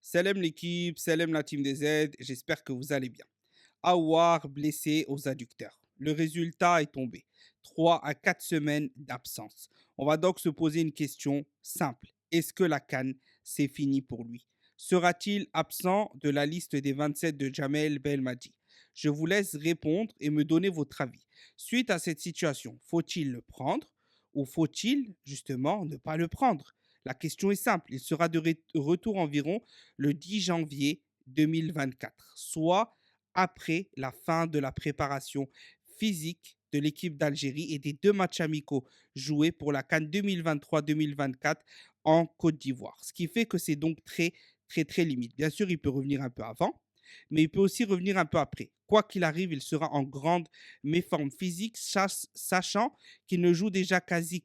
Salam l'équipe, salam la team des Z, j'espère que vous allez bien. Aouar blessé aux adducteurs. Le résultat est tombé. 3 à 4 semaines d'absence. On va donc se poser une question simple. Est-ce que la CAN, c'est fini pour lui? Sera-t-il absent de la liste des 27 de Jamel Belmadi? Je vous laisse répondre et me donner votre avis. Suite à cette situation, faut-il le prendre ou faut-il justement ne pas le prendre? La question est simple. Il sera de retour environ le 10 janvier 2024, soit après la fin de la préparation physique de l'équipe d'Algérie et des deux matchs amicaux joués pour la CAN 2023-2024 en Côte d'Ivoire. Ce qui fait que c'est donc très limite. Bien sûr, il peut revenir un peu avant, mais il peut aussi revenir un peu après. Quoi qu'il arrive, il sera en grande méforme physique, sachant qu'il ne joue déjà quasi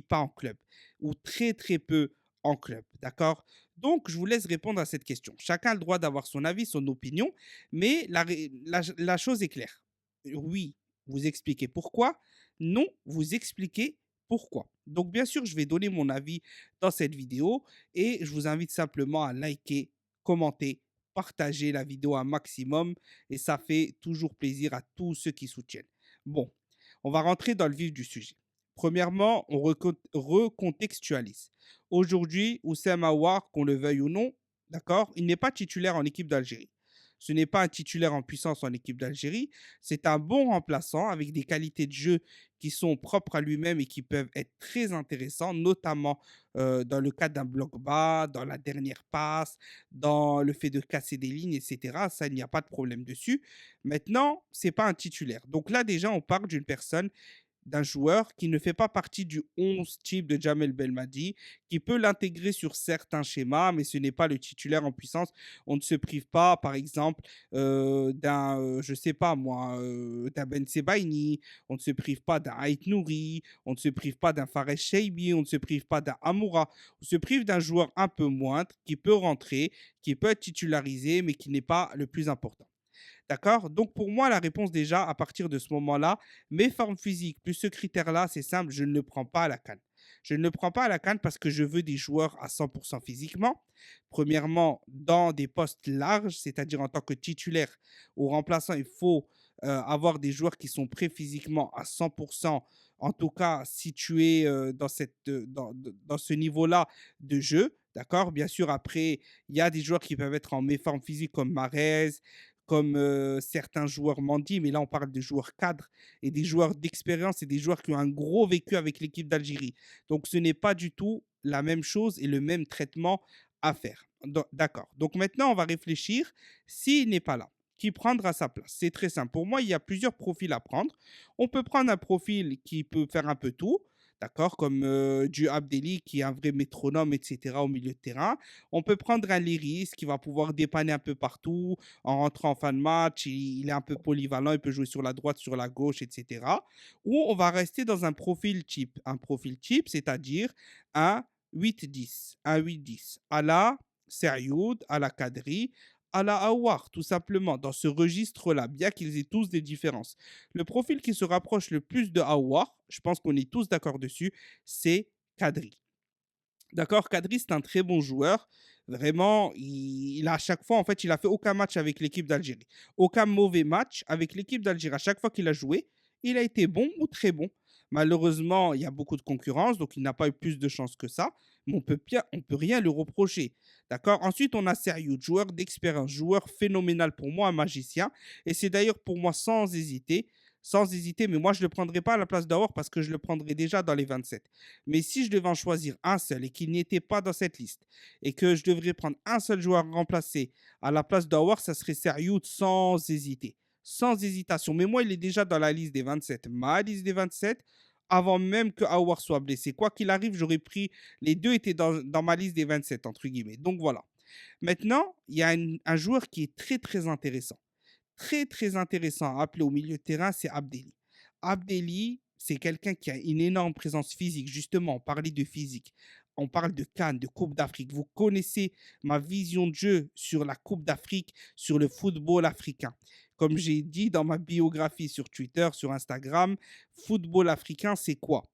pas en club, ou très peu en club. D'accord? Donc, je vous laisse répondre à cette question. Chacun a le droit d'avoir son avis, son opinion, mais la chose est claire. Oui, vous expliquez pourquoi. Non, vous expliquez pourquoi. Donc, bien sûr, je vais donner mon avis dans cette vidéo et je vous invite simplement à liker, commenter, partager la vidéo un maximum et ça fait toujours plaisir à tous ceux qui soutiennent. Bon, on va rentrer dans le vif du sujet. Premièrement, on recontextualise. Aujourd'hui, Oussem Aouar, qu'on le veuille ou non, d'accord, il n'est pas titulaire en équipe d'Algérie. Ce n'est pas un titulaire en puissance en équipe d'Algérie. C'est un bon remplaçant avec des qualités de jeu qui sont propres à lui-même et qui peuvent être très intéressants, notamment dans le cadre d'un bloc bas, dans la dernière passe, dans le fait de casser des lignes, etc. Ça, il n'y a pas de problème dessus. Maintenant, c'est pas un titulaire. Donc là, déjà, on parle d'une personne d'un joueur qui ne fait pas partie du 11 type de Jamel Belmadi, qui peut l'intégrer sur certains schémas, mais ce n'est pas le titulaire en puissance. On ne se prive pas, par exemple, je sais pas moi, d'un Ben Sebaini, on ne se prive pas d'un Ait Nouri, on ne se prive pas d'un Fares Sheibi, on ne se prive pas d'un Amoura, on se prive d'un joueur un peu moindre qui peut rentrer, qui peut être titularisé, mais qui n'est pas le plus important. D'accord? Donc pour moi, la réponse déjà, à partir de ce moment-là, mes formes physiques, plus ce critère-là, c'est simple, je ne le prends pas à la canne. Je ne le prends pas à la canne parce que je veux des joueurs à 100% physiquement. Premièrement, dans des postes larges, c'est-à-dire en tant que titulaire ou remplaçant, il faut avoir des joueurs qui sont prêts physiquement à 100%, en tout cas situés dans ce niveau-là de jeu. D'accord? Bien sûr, après, il y a des joueurs qui peuvent être en méforme physique comme Marez, comme certains joueurs Mandy, mais là on parle de joueurs cadres et des joueurs d'expérience et des joueurs qui ont un gros vécu avec l'équipe d'Algérie. Donc ce n'est pas du tout la même chose et le même traitement à faire. D'accord. Donc maintenant on va réfléchir s'il n'est pas là. Qui prendra sa place? C'est très simple. Pour moi, il y a plusieurs profils à prendre. On peut prendre un profil qui peut faire un peu tout, d'accord, comme du Abdelli qui est un vrai métronome, etc. au milieu de terrain. On peut prendre un Liris qui va pouvoir dépanner un peu partout, en rentrant en fin de match, il est un peu polyvalent, il peut jouer sur la droite, sur la gauche, etc. Ou on va rester dans un profil type. Un profil type, c'est-à-dire un 8-10. Un 8-10. À la Serioud, à la Kadri, à la Awar, tout simplement, dans ce registre-là, bien qu'ils aient tous des différences. Le profil qui se rapproche le plus de Awar, je pense qu'on est tous d'accord dessus, c'est Kadri. D'accord, Kadri, c'est un très bon joueur. Vraiment, il a à chaque fois, en fait, il a fait aucun match avec l'équipe d'Algérie. Aucun mauvais match avec l'équipe d'Algérie. À chaque fois qu'il a joué, il a été bon ou très bon. Malheureusement, il y a beaucoup de concurrence, donc il n'a pas eu plus de chance que ça. Mais on peut rien lui reprocher. D'accord. Ensuite, on a Seriou, joueur d'expérience, joueur phénoménal pour moi, un magicien. Et c'est d'ailleurs pour moi sans hésiter, mais moi je ne le prendrai pas à la place d'Aouar parce que je le prendrai déjà dans les 27. Mais si je devais en choisir un seul et qu'il n'était pas dans cette liste et que je devrais prendre un seul joueur remplacé à la place d'Awar, ça serait Serioud sans hésiter. Sans hésitation. Mais moi, il est déjà dans la liste des 27. Ma liste des 27, avant même que Awar soit blessé. Quoi qu'il arrive, j'aurais pris. Les deux étaient dans ma liste des 27, entre guillemets. Donc voilà. Maintenant, il y a un joueur qui est très intéressant. Très intéressant à appeler au milieu de terrain, c'est Abdelli. Abdelli, c'est quelqu'un qui a une énorme présence physique. Justement, on parlait de physique. On parle de Cannes, de Coupe d'Afrique. Vous connaissez ma vision de jeu sur la Coupe d'Afrique, sur le football africain. Comme j'ai dit dans ma biographie sur Twitter, sur Instagram, football africain, c'est quoi?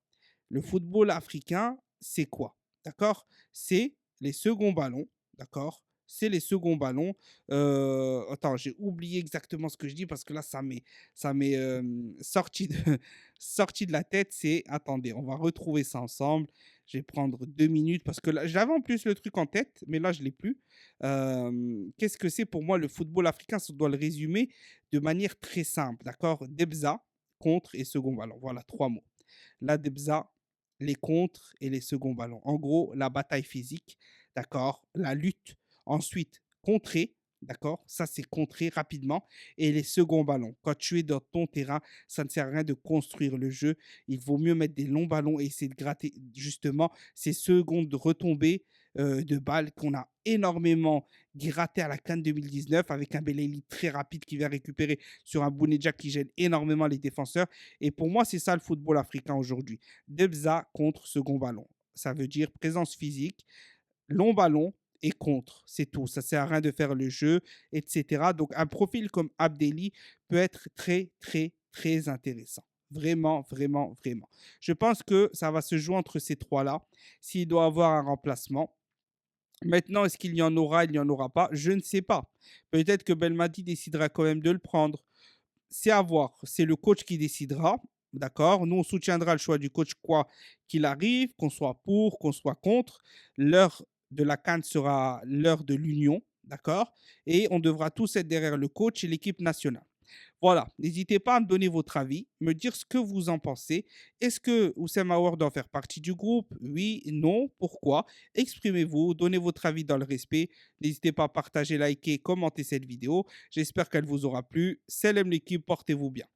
Le football africain, c'est quoi? D'accord? C'est les seconds ballons, d'accord? c'est les seconds ballons. Attends, j'ai oublié exactement ce que je dis parce que là, ça m'est sorti de sorti de la tête. C'est attendez, on va retrouver ça ensemble. Je vais prendre 2 minutes parce que là j'avais en plus le truc en tête, mais là je l'ai plus. Qu'est-ce que c'est pour moi le football africain? Si on doit le résumer de manière très simple, d'accord? Debza, contre et second ballon. Voilà 3 mots. La Debza, les contres et les seconds ballons. En gros, la bataille physique, d'accord? La lutte. Ensuite, contrer, d'accord? Ça, c'est contrer rapidement. Et les seconds ballons. Quand tu es dans ton terrain, ça ne sert à rien de construire le jeu. Il vaut mieux mettre des longs ballons et essayer de gratter justement ces secondes retombées de balles qu'on a énormément gratté à la CAN 2019 avec un Belali très rapide qui vient récupérer sur un Bounedjah qui gêne énormément les défenseurs. Et pour moi, c'est ça le football africain aujourd'hui. Debza contre second ballon. Ça veut dire présence physique, long ballon et contre. C'est tout. Ça ne sert à rien de faire le jeu, etc. Donc, un profil comme Abdelli peut être très, très, très intéressant. Vraiment, vraiment, vraiment. Je pense que ça va se jouer entre ces trois-là. S'il doit avoir un remplacement. Maintenant, est-ce qu'il y en aura, il n'y en aura pas? Je ne sais pas. Peut-être que Belmadi décidera quand même de le prendre. C'est à voir. C'est le coach qui décidera. D'accord? Nous, on soutiendra le choix du coach, quoi qu'il arrive, qu'on soit pour, qu'on soit contre. L'heure de la CAN sera l'heure de l'union. D'accord? Et on devra tous être derrière le coach et l'équipe nationale. Voilà, n'hésitez pas à me donner votre avis, me dire ce que vous en pensez. Est-ce que Oussem Aouar doit faire partie du groupe? Oui, non, pourquoi? Exprimez-vous, donnez votre avis dans le respect. N'hésitez pas à partager, liker, commenter cette vidéo. J'espère qu'elle vous aura plu. Salam l'équipe, portez-vous bien.